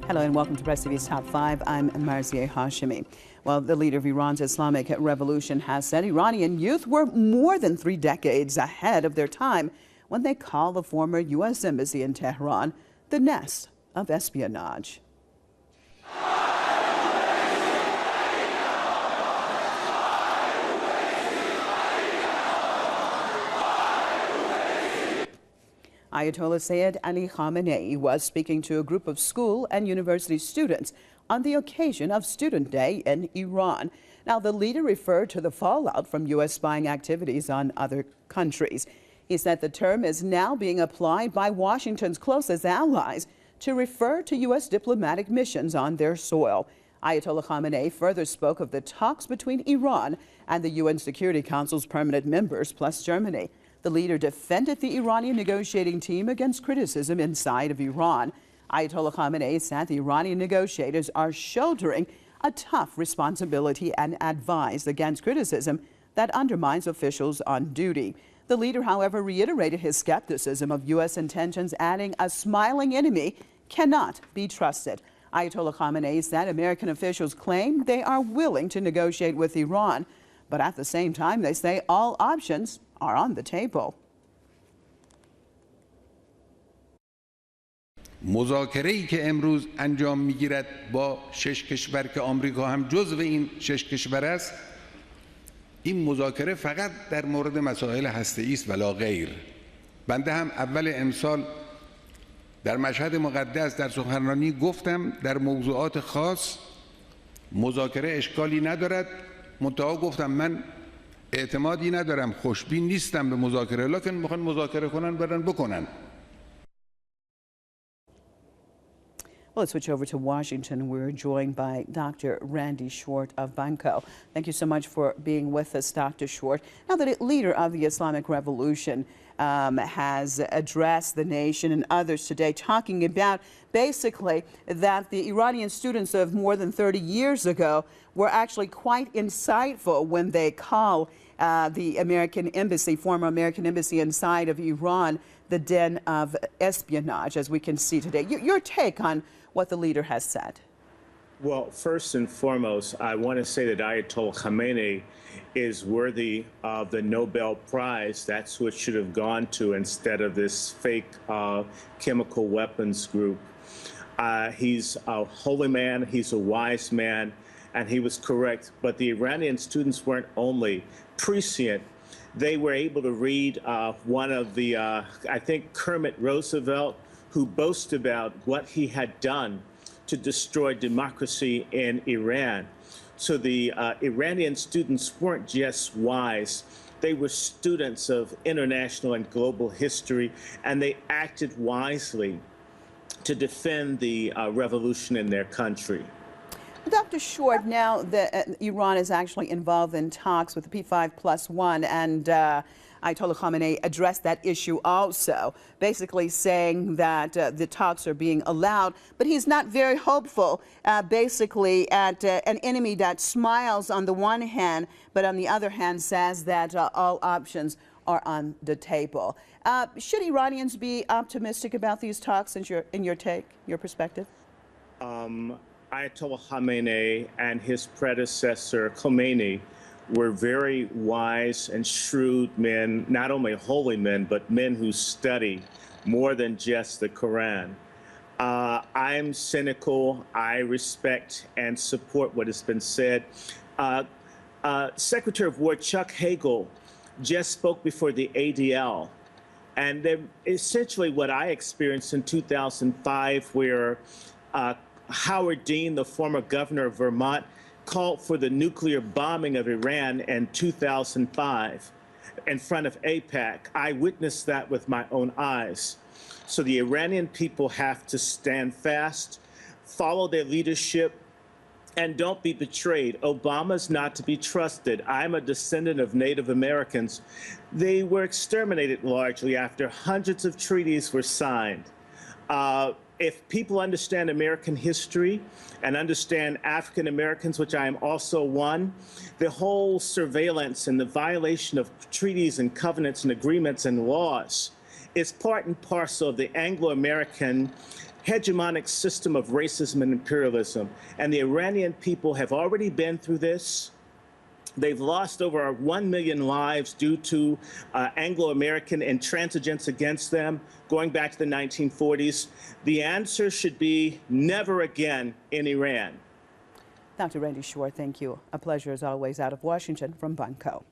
Hello and welcome to Press TV's Top 5. I'm Marzieh Hashemi. Well, the leader of Iran's Islamic revolution has said Iranian youth were more than 3 decades ahead of their time when they call the former U.S. embassy in Tehran the nest of espionage. Ayatollah Sayyid Ali Khamenei was speaking to a group of school and university students on the occasion of Student Day in Iran. Now, the leader referred to the fallout from U.S. spying activities on other countries. He said the term is now being applied by Washington's closest allies to refer to U.S. diplomatic missions on their soil. Ayatollah Khamenei further spoke of the talks between Iran and the UN Security Council's permanent members, plus Germany. The leader defended the Iranian negotiating team against criticism inside of Iran. Ayatollah Khamenei said the Iranian negotiators are shouldering a tough responsibility and advised against criticism that undermines officials on duty. The leader, however, reiterated his skepticism of U.S. intentions, adding a smiling enemy cannot be trusted. Ayatollah Khamenei said American officials claim they are willing to negotiate with Iran, but at the same time they say all options are on the table. مذاکره‌ای که امروز انجام می‌گیرد با 6 کشور که آمریکا هم جزو این 6 کشور است، این مذاکره فقط در مورد مسائل هسته‌ای است ولا غیر. بنده هم اول امسال در مشهد مقدس در سخنرانی گفتم در موضوعات خاص مذاکره اشکالی ندارد، منتها گفتم من اعتمادی ندارم، خوشبین نیستم به مذاکره، لکن میخوان مذاکره کنن برن بکنن. Well, let's switch over to Washington. We're joined by Dr. Randy Schwartz of Banco. Thank you so much for being with us, Dr. Schwartz. Now, the leader of the Islamic revolution has addressed the nation and others today, talking about basically that the Iranian students of more than 30 years ago were actually quite insightful when they call the American embassy, former American embassy inside of Iran, the den of espionage, as we can see today. Your take on what the leader has said? Well, first and foremost, I want to say that Ayatollah Khamenei is worthy of the Nobel Prize. That's who it should have gone to instead of this fake chemical weapons group. He's a holy man, he's a wise man, and he was correct. But the Iranian students weren't only prescient, they were able to read one of the, I think, Kermit Roosevelt, who boasted about what he had done to destroy democracy in Iran. So the Iranian students weren't just wise, they were students of international and global history, and they acted wisely to defend the revolution in their country. Dr. Schwartz, now that Iran is actually involved in talks with the P5+1, and Ayatollah Khamenei addressed that issue also, basically saying that the talks are being allowed, but he's not very hopeful, basically, at an enemy that smiles on the one hand, but on the other hand says that all options are on the table. Should Iranians be optimistic about these talks in your take, your perspective? Ayatollah Khamenei and his predecessor Khomeini were very wise and shrewd men, not only holy men, but men who study more than just the Quran. I'm cynical. I respect and support what has been said. Secretary of War Chuck Hagel just spoke before the ADL. And essentially what I experienced in 2005, where Howard Dean, the former governor of Vermont, called for the nuclear bombing of Iran in 2005 in front of AIPAC. I witnessed that with my own eyes. So the Iranian people have to stand fast, follow their leadership, and don't be betrayed. Obama's not to be trusted. I'm a descendant of Native Americans. They were exterminated largely after hundreds of treaties were signed. If people understand American history and understand African Americans, which I am also one, the whole surveillance and the violation of treaties and covenants and agreements and laws is part and parcel of the Anglo-American hegemonic system of racism and imperialism. And the Iranian people have already been through this. They've lost over 1 million lives due to Anglo-American intransigence against them going back to the 1940s. The answer should be never again in Iran. Dr. Randy Shore, thank you. A pleasure as always out of Washington from Bunko.